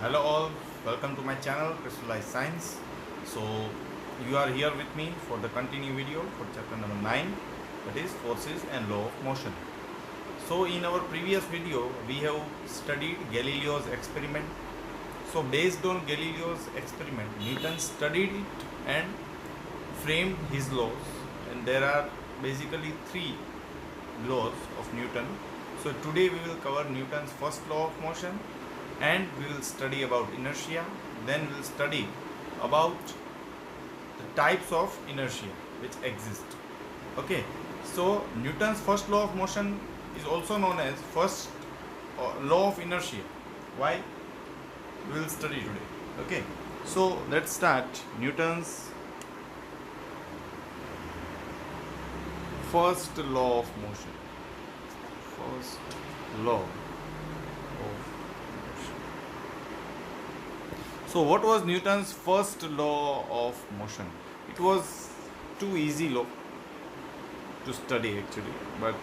Hello all, welcome to my channel Crystallized Science. So you are here with me for the continue video for chapter number 9, that is forces and law of motion. So in our previous video we have studied Galileo's experiment. So based on Galileo's experiment, Newton studied it and framed his laws, and there are basically three laws of Newton. So today we will cover Newton's first law of motion, and we will study about inertia. Then we will study about the types of inertia which exist. Okay, so Newton's first law of motion is also known as first law of inertia. Why? We will study today. Okay, so let's start. Newton's first law of motion. First law of motion. So what was Newton's first law of motion? It was too easy law to study actually, but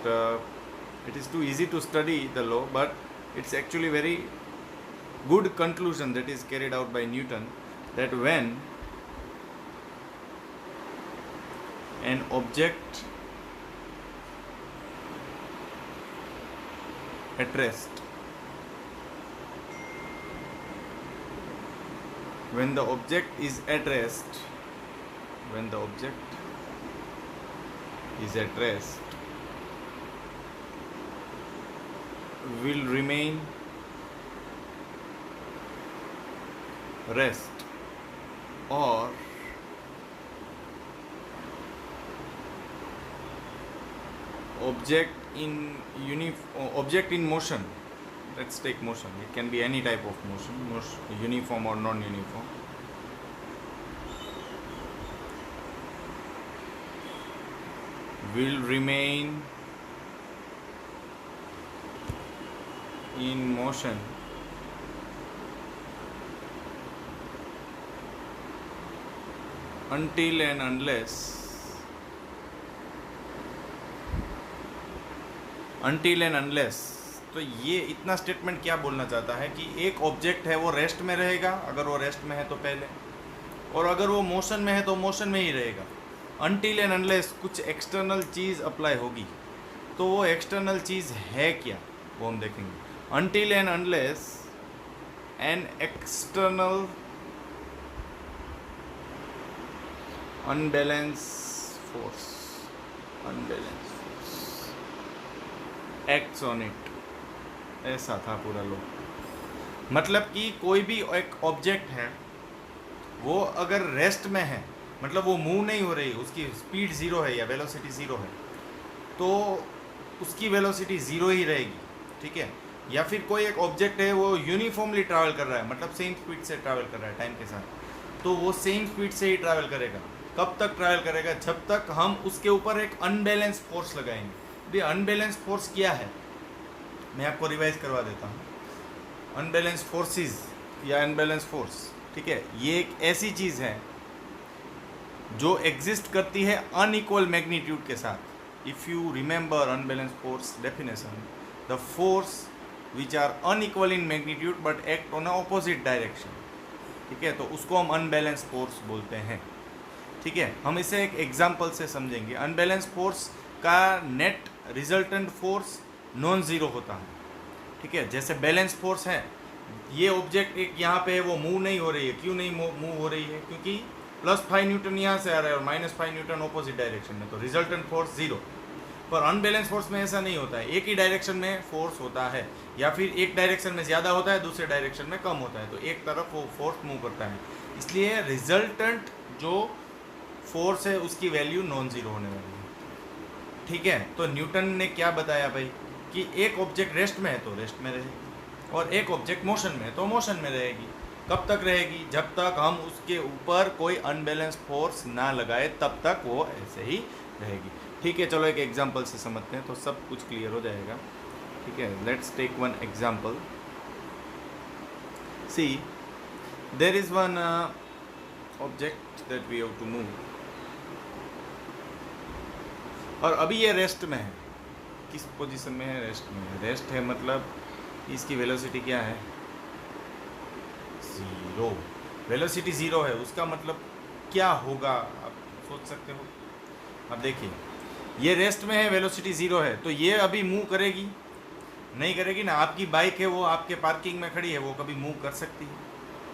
it is too easy to study the law, but it's actually very good conclusion that is carried out by Newton, that when an object at rest, when the object is at rest, will remain rest, or object in motion. Let's take motion. It can be any type of motion, uniform or non-uniform. Will remain in motion until and unless तो ये इतना statement क्या बोलना चाहता है कि एक object है वो रेस्ट में रहेगा, अगर वो रेस्ट में है तो पहले, और अगर वो मोशन में है तो मोशन में ही रहेगा अनटिल एंड अनलेस कुछ एक्सटर्नल चीज़ अप्लाई होगी। तो वो एक्सटर्नल चीज़ है क्या, वो हम देखेंगे। Until and unless an external unbalance force acts on it, ऐसा था पूरा लो। मतलब कि कोई भी एक ऑब्जेक्ट है वो अगर रेस्ट में है, मतलब वो मूव नहीं हो रही, उसकी स्पीड ज़ीरो है या वेलोसिटी ज़ीरो है, तो उसकी वेलोसिटी ज़ीरो ही रहेगी, ठीक है। या फिर कोई एक ऑब्जेक्ट है वो यूनिफॉर्मली ट्रैवल कर रहा है, मतलब सेम स्पीड से ट्रैवल कर रहा है टाइम के साथ, तो वो सेम स्पीड से ही ट्रैवल करेगा। कब तक ट्रैवल करेगा? जब तक हम उसके ऊपर एक अनबैलेंस फोर्स लगाएंगे। ये अनबैलेंस फोर्स क्या है, मैं आपको रिवाइज करवा देता हूँ। अनबैलेंस फोर्सेस या अनबैलेंस फोर्स, ठीक है, ये एक ऐसी चीज़ है जो एग्जिस्ट करती है अनइक्वल मैग्नीट्यूड के साथ। If you remember unbalance force definition, the force which are unequal in magnitude but act on a opposite direction, ठीक है, तो उसको हम अनबैलेंस फोर्स बोलते हैं, ठीक है। हम इसे एक एग्जाम्पल से समझेंगे। अनबैलेंस फोर्स का net resultant force non zero होता है, ठीक है। जैसे बैलेंस फोर्स है, ये ऑब्जेक्ट एक यहाँ पे है, वो मूव नहीं हो रही है। क्यों नहीं मूव हो रही है? क्योंकि +5 न्यूटन यहाँ से आ रहा है और -5 न्यूटन ऑपोजिट डायरेक्शन में, तो रिजल्टेंट फोर्स ज़ीरो। पर अनबैलेंस फोर्स में ऐसा नहीं होता है, एक ही डायरेक्शन में फोर्स होता है, या फिर एक डायरेक्शन में ज़्यादा होता है, दूसरे डायरेक्शन में कम होता है, तो एक तरफ वो फोर्स मूव करता है। इसलिए रिजल्टेंट जो फोर्स है उसकी वैल्यू नॉन ज़ीरो होने वाली है, ठीक है। तो न्यूटन ने क्या बताया भाई कि एक ऑब्जेक्ट रेस्ट में है तो रेस्ट में रहेगी, और एक ऑब्जेक्ट मोशन में है तो मोशन में रहेगी। कब तक रहेगी? जब तक हम उसके ऊपर कोई अनबैलेंस फोर्स ना लगाए, तब तक वो ऐसे ही रहेगी, ठीक है। चलो एक एग्जांपल से समझते हैं तो सब कुछ क्लियर हो जाएगा, ठीक है। Let's take one example. See, there is one object that we have to move, और अभी ये रेस्ट में है। किस पोजीशन में है? रेस्ट में है। रेस्ट है मतलब इसकी वेलोसिटी क्या है? ज़ीरो। वेलोसिटी ज़ीरो है, उसका मतलब क्या होगा आप सोच सकते हो। अब देखिए, ये रेस्ट में है, वेलोसिटी ज़ीरो है, तो ये अभी मूव करेगी नहीं करेगी ना। आपकी बाइक है, वो आपके पार्किंग में खड़ी है, वो कभी मूव कर सकती है?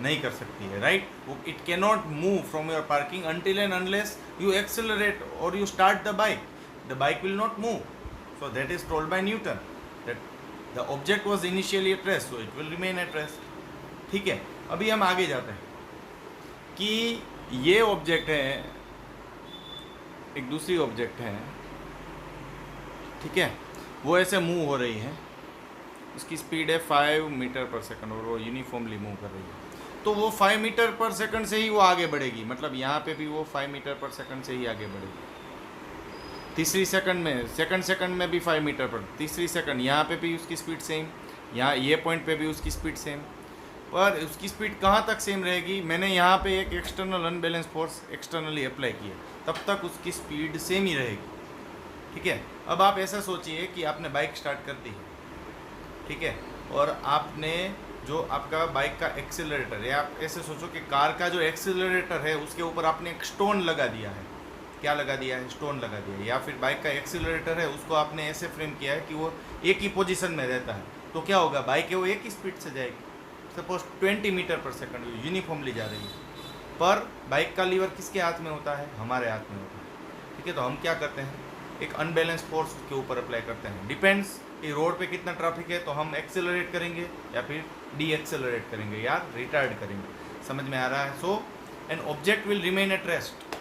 नहीं कर सकती है, राइट। वो it can not move from your parking until and unless you accelerate और you start the bike will not move. So that is told by Newton that the object was initially at rest, so it will remain at rest. ठीक है, अभी हम आगे जाते हैं कि ये ऑब्जेक्ट है, एक दूसरी ऑब्जेक्ट है, ठीक है, वो ऐसे मूव हो रही है, उसकी स्पीड है 5 मीटर पर सेकंड और वो यूनिफॉर्मली मूव कर रही है। तो वो 5 मीटर पर सेकंड से ही वो आगे बढ़ेगी, मतलब यहाँ पे भी वो 5 मीटर पर सेकंड से ही आगे बढ़ेगी। तीसरी सेकंड में भी 5 मीटर पर, तीसरी सेकंड यहाँ पे भी उसकी स्पीड सेम, यहाँ ये पॉइंट पे भी उसकी स्पीड सेम। पर उसकी स्पीड कहाँ तक सेम रहेगी? मैंने यहाँ पे एक external unbalance force externally apply किया, तब तक उसकी स्पीड सेम ही रहेगी। ठीक है, अब आप ऐसा सोचिए कि आपने बाइक स्टार्ट कर दी है, ठीक है, और आपने जो आपका बाइक का एक्सीलरेटर है, आप ऐसे सोचो कि कार का जो एक्सीलरेटर है उसके ऊपर आपने एक स्टोन लगा दिया है। क्या लगा दिया है? स्टोन लगा दिया है। या फिर बाइक का एक्सीलरेटर है, उसको आपने ऐसे फ्रेम किया है कि वो एक ही पोजीशन में रहता है। तो क्या होगा? बाइक है वो एक ही स्पीड से जाएगी। सपोज 20 मीटर पर सेकंड यूनिफॉर्मली जा रही है, पर बाइक का लीवर किसके हाथ में होता है? हमारे हाथ में होता है। ठीक है, तो हम क्या करते हैं, एक अनबैलेंस फोर्स के ऊपर अप्लाई करते हैं। डिपेंड्स कि रोड पे कितना ट्रैफिक है, तो हम एक्सेलरेट करेंगे या फिर डी एक्सेलरेट करेंगे या रिटार्ड करेंगे। समझ में आ रहा है? So an object will remain at rest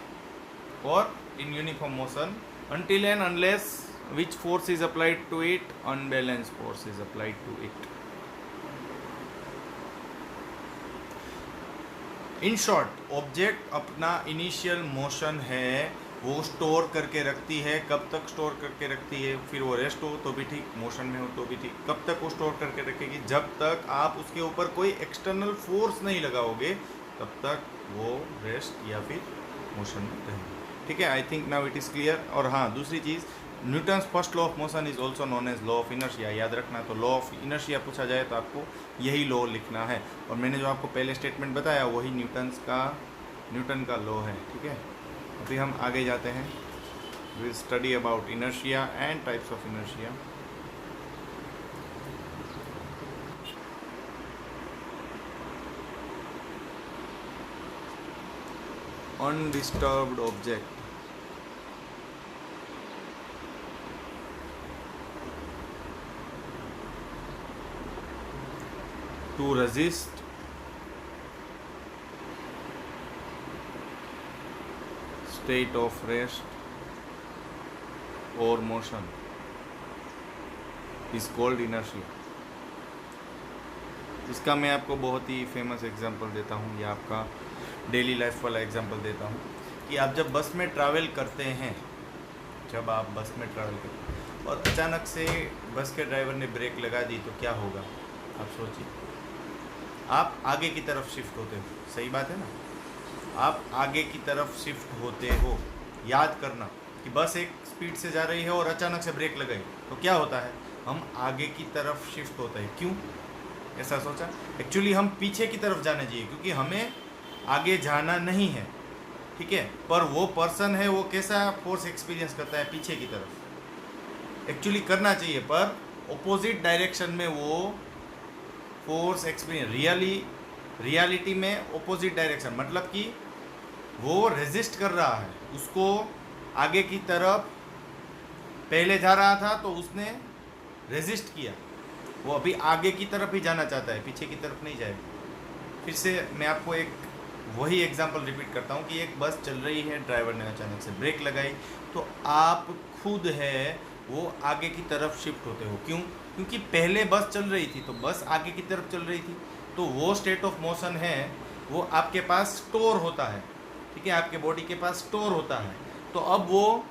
और in uniform motion until and unless which force is applied to it, unbalanced force is applied to it. In short, object अपना इनिशियल मोशन है वो स्टोर करके रखती है। कब तक store करके रखती है? फिर वो रेस्ट हो तो भी ठीक, मोशन में हो तो भी ठीक। कब तक वो स्टोर करके रखेगी? जब तक आप उसके ऊपर कोई एक्सटर्नल फोर्स नहीं लगाओगे, तब तक वो रेस्ट या फिर मोशन में रहेगी। ठीक है, I think now it is clear. और हाँ, दूसरी चीज़, Newton's first law of motion is also known as law of inertia. याद रखना, तो लॉ ऑफ इनर्शिया पूछा जाए तो आपको यही लॉ लिखना है। और मैंने जो आपको पहले स्टेटमेंट बताया वही न्यूटन का लॉ है। ठीक है, अभी हम आगे जाते हैं। Will study about inertia and types of inertia. Undisturbed object, to resist state of rest or motion is called inertia। इसका मैं आपको बहुत ही फेमस एग्जांपल देता हूँ, या आपका डेली लाइफ वाला एग्जांपल देता हूँ कि आप जब बस में ट्रैवल करते हैं, जब आप बस में ट्रैवल करते हैं और अचानक से बस के ड्राइवर ने ब्रेक लगा दी, तो क्या होगा? आप सोचिए, आप आगे की तरफ शिफ्ट होते हो। सही बात है ना? आप आगे की तरफ शिफ्ट होते हो। याद करना कि बस एक स्पीड से जा रही है और अचानक से ब्रेक लगाई, तो क्या होता है? हम आगे की तरफ शिफ्ट होते हैं। क्यों ऐसा सोचा? एक्चुअली हम पीछे की तरफ जाना चाहिए, क्योंकि हमें आगे जाना नहीं है। ठीक है, पर वो पर्सन है, वो कैसा फोर्स एक्सपीरियंस करता है? पीछे की तरफ। एक्चुअली करना चाहिए, पर ऑपोजिट डायरेक्शन में वो फोर्स एक्सपीरियंस, रियलिटी में ऑपोजिट डायरेक्शन, मतलब कि वो रेजिस्ट कर रहा है, उसको आगे की तरफ पहले जा रहा था तो उसने रेजिस्ट किया, वो अभी आगे की तरफ ही जाना चाहता है, पीछे की तरफ नहीं जाएगा। फिर से मैं आपको एक वही एग्जांपल रिपीट करता हूँ कि एक बस चल रही है, ड्राइवर ने अचानक से ब्रेक लगाई, तो आप खुद है वो आगे की तरफ शिफ्ट होते हो। क्यों? क्योंकि पहले बस चल रही थी, तो बस आगे की तरफ चल रही थी, तो वो स्टेट ऑफ मोशन है वो आपके पास स्टोर होता है। ठीक है, आपके बॉडी के पास स्टोर होता है। तो अब वो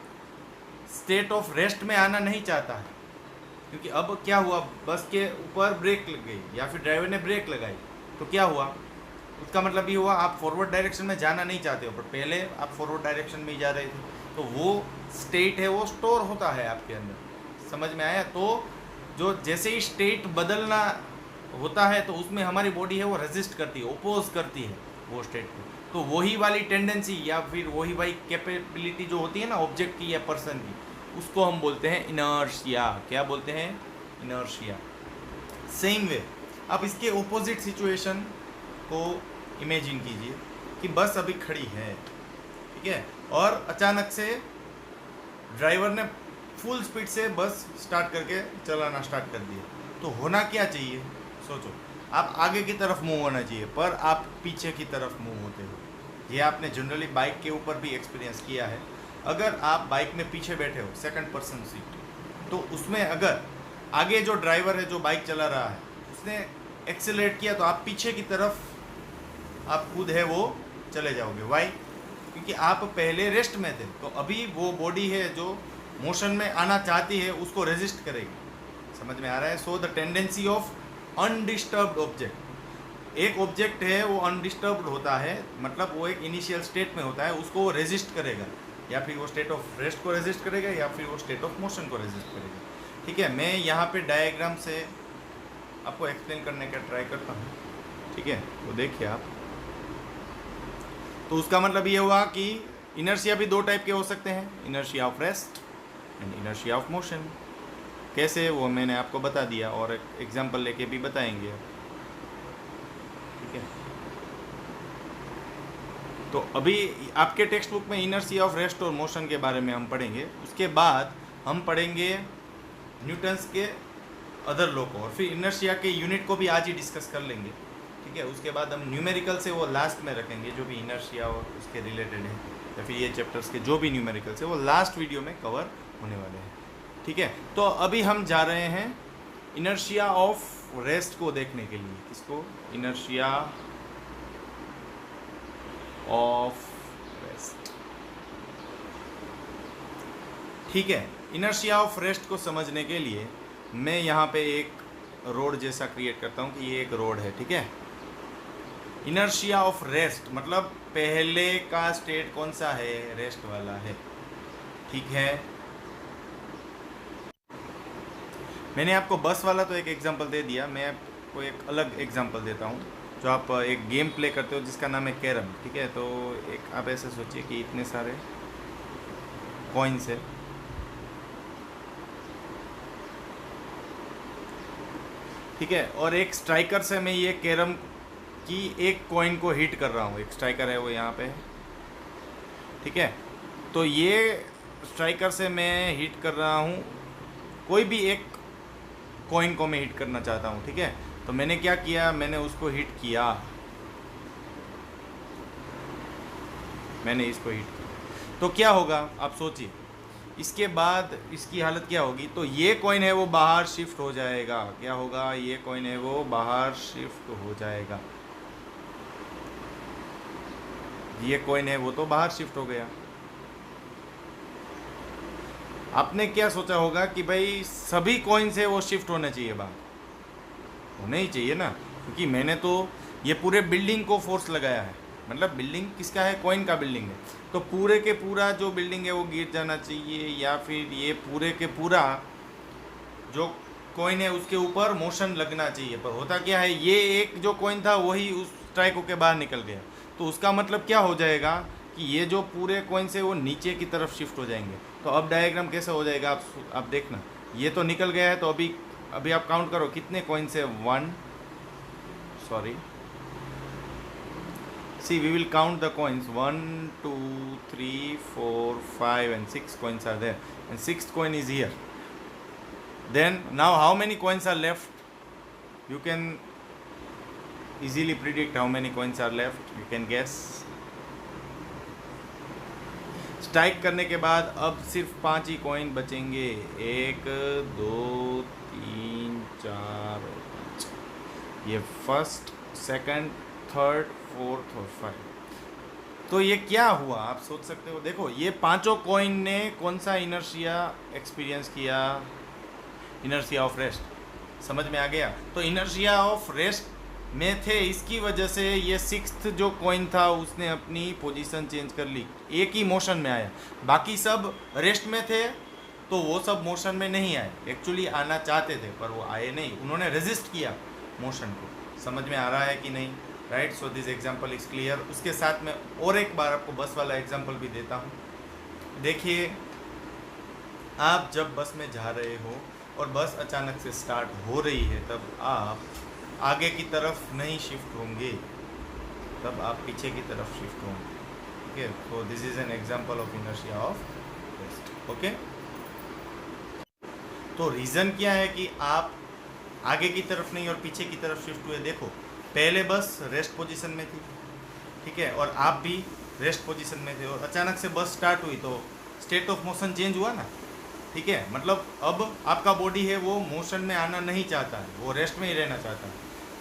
स्टेट ऑफ रेस्ट में आना नहीं चाहता है, क्योंकि अब क्या हुआ? बस के ऊपर ब्रेक लग गई या फिर ड्राइवर ने ब्रेक लगाई, तो क्या हुआ? उसका मतलब ये हुआ आप फॉरवर्ड डायरेक्शन में जाना नहीं चाहते हो, पर पहले आप फॉरवर्ड डायरेक्शन में ही जा रहे थे, तो वो स्टेट है वो स्टोर होता है आपके अंदर। समझ में आया? तो जो जैसे ही स्टेट बदलना होता है तो उसमें हमारी बॉडी है वो रेजिस्ट करती है, ओपोज करती है वो स्टेट को। तो वही वाली टेंडेंसी या फिर वही वाली कैपेबिलिटी जो होती है ना ऑब्जेक्ट की या पर्सन की, उसको हम बोलते हैं इनर्शिया। क्या बोलते हैं? इनर्शिया। सेम वे आप इसके ओपोजिट सिचुएशन को इमेजिन कीजिए कि बस अभी खड़ी है, ठीक है, और अचानक से ड्राइवर ने फुल स्पीड से बस स्टार्ट करके चलाना स्टार्ट कर दिया। तो होना क्या चाहिए? सोचो, आप आगे की तरफ मूव होना चाहिए पर आप पीछे की तरफ मूव होते हो। ये आपने जनरली बाइक के ऊपर भी एक्सपीरियंस किया है। अगर आप बाइक में पीछे बैठे हो सेकंड पर्सन सीट, तो उसमें अगर आगे जो ड्राइवर है जो बाइक चला रहा है उसने एक्सेलरेट किया तो आप पीछे की तरफ आप खुद है वो चले जाओगे। वाई? क्योंकि आप पहले रेस्ट में थे, तो अभी वो बॉडी है जो मोशन में आना चाहती है उसको रेजिस्ट करेगी। समझ में आ रहा है? So the tendency of undisturbed object, एक ऑब्जेक्ट है वो अनडिस्टर्ब्ड होता है, मतलब वो एक इनिशियल स्टेट में होता है, उसको वो रेजिस्ट करेगा, या फिर वो स्टेट ऑफ रेस्ट को रेजिस्ट करेगा या फिर वो स्टेट ऑफ मोशन को रेजिस्ट करेगा। ठीक है, मैं यहाँ पे डायग्राम से आपको एक्सप्लेन करने का ट्राई करता हूँ, ठीक है, तो देखिए आप। तो उसका मतलब ये हुआ कि इनर्शिया भी दो टाइप के हो सकते हैं, inertia of rest and inertia of motion. कैसे, वो मैंने आपको बता दिया और एक एग्जांपल लेके भी बताएंगे, ठीक है। तो अभी आपके टेक्स्ट बुक में इनर्शिया ऑफ रेस्ट और मोशन के बारे में हम पढ़ेंगे, उसके बाद हम पढ़ेंगे न्यूटन्स के अदर लॉ को, और फिर इनर्शिया के यूनिट को भी आज ही डिस्कस कर लेंगे, ठीक है। उसके बाद हम न्यूमेरिकल से वो लास्ट में रखेंगे, जो भी इनर्शिया और उसके रिलेटेड है, या फिर ये चैप्टर्स के जो भी न्यूमेरिकल्स है वो लास्ट वीडियो में कवर होने वाले हैं, ठीक है। तो अभी हम जा रहे हैं इनर्शिया ऑफ रेस्ट को देखने के लिए। किसको? इनर्शिया ऑफ रेस्ट, ठीक है। इनर्शिया ऑफ रेस्ट को समझने के लिए मैं यहाँ पे एक रोड जैसा क्रिएट करता हूँ कि ये एक रोड है, ठीक है। इनर्शिया ऑफ रेस्ट मतलब पहले का स्टेट कौन सा है? रेस्ट वाला है, ठीक है। मैंने आपको बस वाला तो एक एग्जांपल दे दिया, मैं आपको एक अलग एग्जांपल देता हूँ। जो आप एक गेम प्ले करते हो जिसका नाम है कैरम, ठीक है। तो एक आप ऐसे सोचिए कि इतने सारे कॉइन्स है, ठीक है, और एक स्ट्राइकर से मैं ये कैरम की एक कॉइन को हिट कर रहा हूँ। एक स्ट्राइकर है वो यहाँ पे है, ठीक है। तो ये स्ट्राइकर से मैं हिट कर रहा हूँ, कोई भी एक कॉइन को मैं हिट करना चाहता हूँ, ठीक है। तो मैंने क्या किया, मैंने उसको हिट किया, मैंने इसको हिट किया, तो क्या होगा आप सोचिए। इसके बाद इसकी हालत क्या होगी? तो ये कॉइन है वो बाहर शिफ्ट हो जाएगा। क्या होगा? ये कॉइन है वो बाहर शिफ्ट हो जाएगा। ये कॉइन है वो तो बाहर शिफ्ट हो गया। आपने क्या सोचा होगा कि भाई सभी कॉइन से वो शिफ्ट होने चाहिए, बाहर होने ही चाहिए ना, क्योंकि मैंने तो ये पूरे बिल्डिंग को फोर्स लगाया है। मतलब बिल्डिंग किसका है? कॉइन का बिल्डिंग है, तो पूरे के पूरा जो बिल्डिंग है वो गिर जाना चाहिए, या फिर ये पूरे के पूरा जो कॉइन है उसके ऊपर मोशन लगना चाहिए। पर होता क्या है, ये एक जो कॉइन था वही उस स्ट्राइक होके बाहर निकल गया। तो उसका मतलब क्या हो जाएगा कि ये जो पूरे कॉइन से वो नीचे की तरफ शिफ्ट हो जाएंगे। तो अब डायग्राम कैसे हो जाएगा आप देखना। ये तो निकल गया है, तो अभी आप काउंट करो कितने कॉइन है। See, we will count the coins. 1, 2, 3, 4, 5 and 6 coins are there, and 6th coin is here. Then now how many coins are left? You can easily predict how many coins are left. You can guess. Strike करने के बाद अब सिर्फ 5 ही coin बचेंगे। 1, 2, 3, 4 और 5। ये first, second, third, fourth और 5। तो ये क्या हुआ आप सोच सकते हो। देखो ये पांचों कॉइन ने कौन सा इनर्शिया एक्सपीरियंस किया? Inertia of rest. समझ में आ गया? तो इनर्शिया ऑफ रेस्ट में थे, इसकी वजह से ये 6th जो कॉइन था उसने अपनी पोजीशन चेंज कर ली, एक ही मोशन में आया। बाकी सब रेस्ट में थे तो वो सब मोशन में नहीं आए। एक्चुअली आना चाहते थे पर वो आए नहीं, उन्होंने रेजिस्ट किया। मोशन को। समझ में आ रहा है कि नहीं? Right, so this example is clear. उसके साथ में और एक बार आपको बस वाला एग्जाम्पल भी देता हूँ। देखिए, आप जब बस में जा रहे हो और बस अचानक से स्टार्ट हो रही है, तब आप आगे की तरफ नहीं शिफ्ट होंगे, तब आप पीछे की तरफ शिफ्ट होंगे। ठीक है, तो this is an example of inertia of rest. Okay, तो रीज़न क्या है कि आप आगे की तरफ नहीं और पीछे की तरफ शिफ्ट हुए? देखो, पहले बस रेस्ट पोजीशन में थी, ठीक है, और आप भी रेस्ट पोजीशन में थे, और अचानक से बस स्टार्ट हुई तो स्टेट ऑफ मोशन चेंज हुआ ना। ठीक है, मतलब अब आपका बॉडी है वो मोशन में आना नहीं चाहता है, वो रेस्ट में ही रहना चाहता है।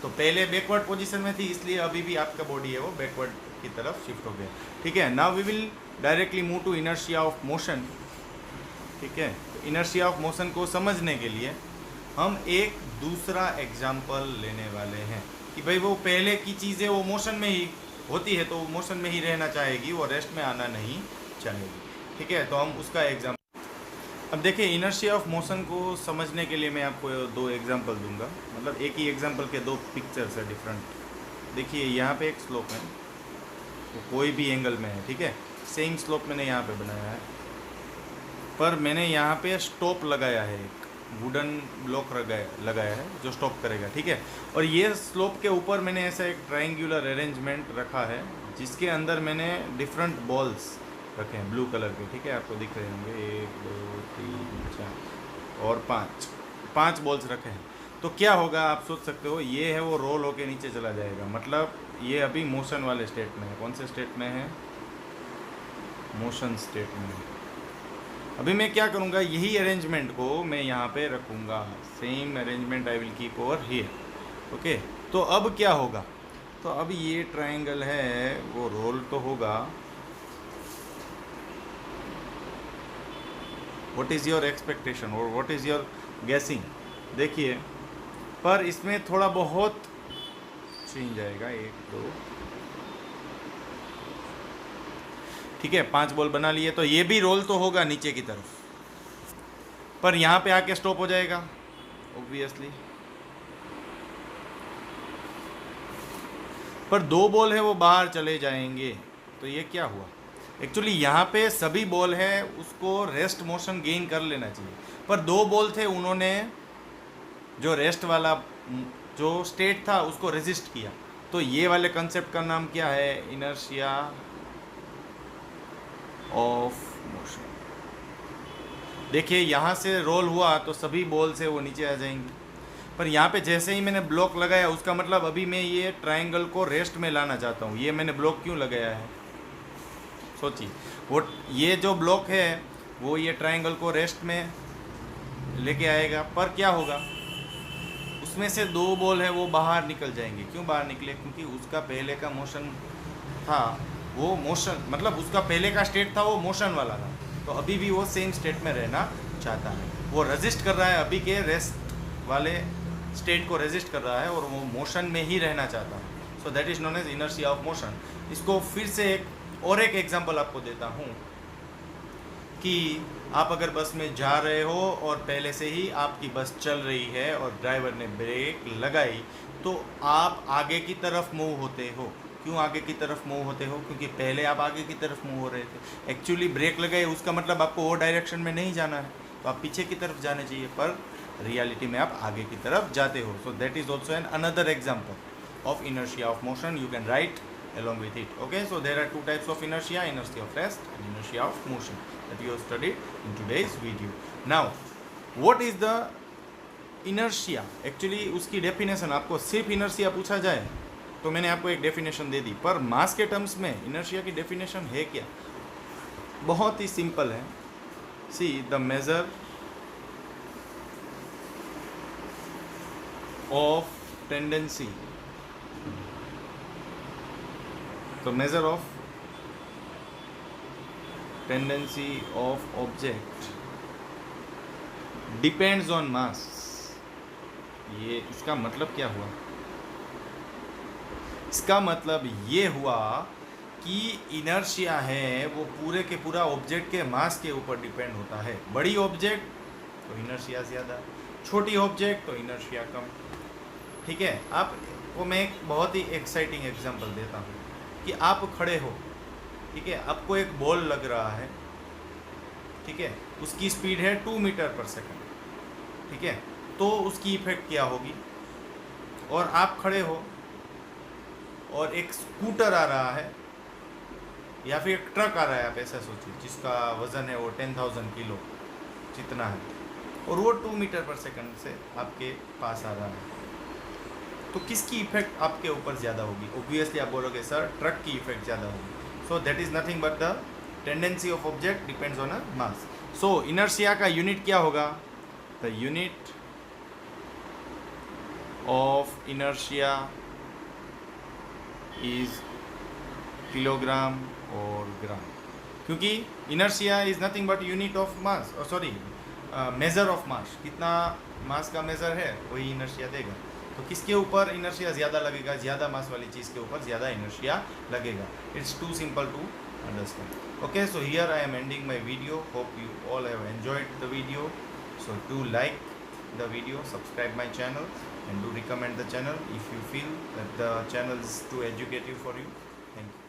तो पहले बैकवर्ड पोजीशन में थी, इसलिए अभी भी आपका बॉडी है वो बैकवर्ड की तरफ शिफ्ट हो गया। ठीक है, now we will directly move to inertia of motion. ठीक है, तो इनर्शिया ऑफ मोशन को समझने के लिए हम एक दूसरा एग्जाम्पल लेने वाले हैं कि भाई वो पहले की चीज़ें वो मोशन में ही होती है, तो वो मोशन में ही रहना चाहेगी, वो रेस्ट में आना नहीं चाहेगी। ठीक है, तो हम उसका एग्जाम्पल अब देखिए। इनर्शिया ऑफ मोशन को समझने के लिए मैं आपको दो एग्जाम्पल दूंगा, मतलब एक ही एग्जाम्पल के दो पिक्चर्स है डिफरेंट। देखिए, यहाँ पे एक स्लोप है, वो कोई भी एंगल में है, ठीक है, सेम स्लोप मैंने यहाँ पे बनाया है, पर मैंने यहाँ पे स्टॉप लगाया है, एक वुडन ब्लॉक लगाया है जो स्टॉप करेगा। ठीक है, और ये स्लोप के ऊपर मैंने ऐसा एक ट्रायंगुलर अरेंजमेंट रखा है जिसके अंदर मैंने डिफरेंट बॉल्स रखे हैं ब्लू कलर के। ठीक है, आपको दिख रहे होंगे, 1 2 3 4 और 5 बॉल्स रखे हैं। तो क्या होगा आप सोच सकते हो, ये है वो रोल होके नीचे चला जाएगा, मतलब ये अभी मोशन वाले स्टेट में है। कौन से स्टेट में है? मोशन स्टेट में। अभी मैं क्या करूँगा, यही अरेंजमेंट को मैं यहाँ पे रखूँगा, same arrangement I will keep over here. Okay, तो अब क्या होगा, तो अब ये ट्रायंगल है वो रोल तो होगा। व्हाट इज़ योर एक्सपेक्टेशन और व्हाट इज़ योर गेसिंग? देखिए, पर इसमें थोड़ा बहुत चेंज आएगा, 1 2, ठीक है, 5 बॉल बना लिए, तो ये भी रोल तो होगा नीचे की तरफ, पर यहाँ पे आके स्टॉप हो जाएगा ऑब्वियसली। पर 2 बॉल है वो बाहर चले जाएंगे, तो ये क्या हुआ? एक्चुअली यहाँ पे सभी बॉल है उसको रेस्ट मोशन गेन कर लेना चाहिए, पर 2 बॉल थे उन्होंने जो रेस्ट वाला जो स्टेट था उसको रेजिस्ट किया। तो ये वाले कंसेप्ट का नाम क्या है? Inertia of motion. देखिए, यहाँ से रोल हुआ तो सभी बॉल से वो नीचे आ जाएंगी, पर यहाँ पे जैसे ही मैंने ब्लॉक लगाया, उसका मतलब अभी मैं ये ट्रायंगल को रेस्ट में लाना चाहता हूँ। ये मैंने ब्लॉक क्यों लगाया है? सोचिए, वो ये जो ब्लॉक है वो ये ट्रायंगल को रेस्ट में लेके आएगा, पर क्या होगा, उसमें से 2 बॉल है वो बाहर निकल जाएंगे। क्यों बाहर निकले? क्योंकि उसका पहले का मोशन था, वो मोशन मतलब उसका पहले का स्टेट था वो मोशन वाला था, तो अभी भी वो सेम स्टेट में रहना चाहता है, वो रेजिस्ट कर रहा है, अभी के रेस्ट वाले स्टेट को रेजिस्ट कर रहा है और वो मोशन में ही रहना चाहता है। So that is known as inertia of motion. इसको फिर से एक एग्जांपल आपको देता हूँ कि आप अगर बस में जा रहे हो और पहले से ही आपकी बस चल रही है और ड्राइवर ने ब्रेक लगाई, तो आप आगे की तरफ मूव होते हो। क्यों आगे की तरफ मूव होते हो? क्योंकि पहले आप आगे की तरफ मूव हो रहे थे। एक्चुअली ब्रेक लगाए उसका मतलब आपको वो डायरेक्शन में नहीं जाना है, तो आप पीछे की तरफ जाने चाहिए, पर रियलिटी में आप आगे की तरफ जाते हो। सो that is also an another example of inertia of motion. You can write along with it. Okay, so there are 2 types of inertia: inertia of rest and inertia of motion, that you have studied in today's video. Now, what is the inertia? Actually उसकी definition, आपको सिर्फ inertia पूछा जाए तो मैंने आपको एक definition दे दी, पर मास के टर्म्स में inertia की डेफिनेशन है क्या? बहुत ही सिंपल है. See, the measure of tendency, the measure of tendency of object depends on mass. ये इसका मतलब क्या हुआ? इसका मतलब ये हुआ कि इनर्शिया है वो पूरे के पूरा ऑब्जेक्ट के मास के ऊपर डिपेंड होता है. बड़ी ऑब्जेक्ट तो इनर्शिया ज़्यादा, छोटी ऑब्जेक्ट तो इनर्शिया कम. ठीक है। आपको मैं एक बहुत ही एक्साइटिंग एग्जांपल देता हूँ कि आप खड़े हो, ठीक है, आपको एक बॉल लग रहा है, ठीक है, उसकी स्पीड है 2 मीटर पर सेकंड, ठीक है, तो उसकी इफेक्ट क्या होगी। और आप खड़े हो और एक स्कूटर आ रहा है या फिर एक ट्रक आ रहा है, आप ऐसा सोचिए, जिसका वज़न है वो 10,000 किलो जितना है, और वो 2 मीटर पर सेकंड से आपके पास आ रहा है, तो किसकी इफेक्ट आपके ऊपर ज़्यादा होगी? ऑब्वियसली आप बोलोगे सर ट्रक की इफेक्ट ज़्यादा होगी। So that is nothing but the tendency of object depends on a mass. So inertia का यूनिट क्या होगा? The unit of inertia is kilogram और ग्राम, क्योंकि inertia is nothing but unit of mass, sorry measure of mass. कितना मास का measure है वही inertia देगा। तो किसके ऊपर इनर्शिया ज़्यादा लगेगा? ज़्यादा मास वाली चीज़ के ऊपर ज़्यादा इनर्शिया लगेगा। It's too simple to understand. Okay, so here I am ending my video. Hope you all have enjoyed the video. So do like the video, subscribe my channel, and do recommend the channel if you feel that the channel is too educative for you. Thank you.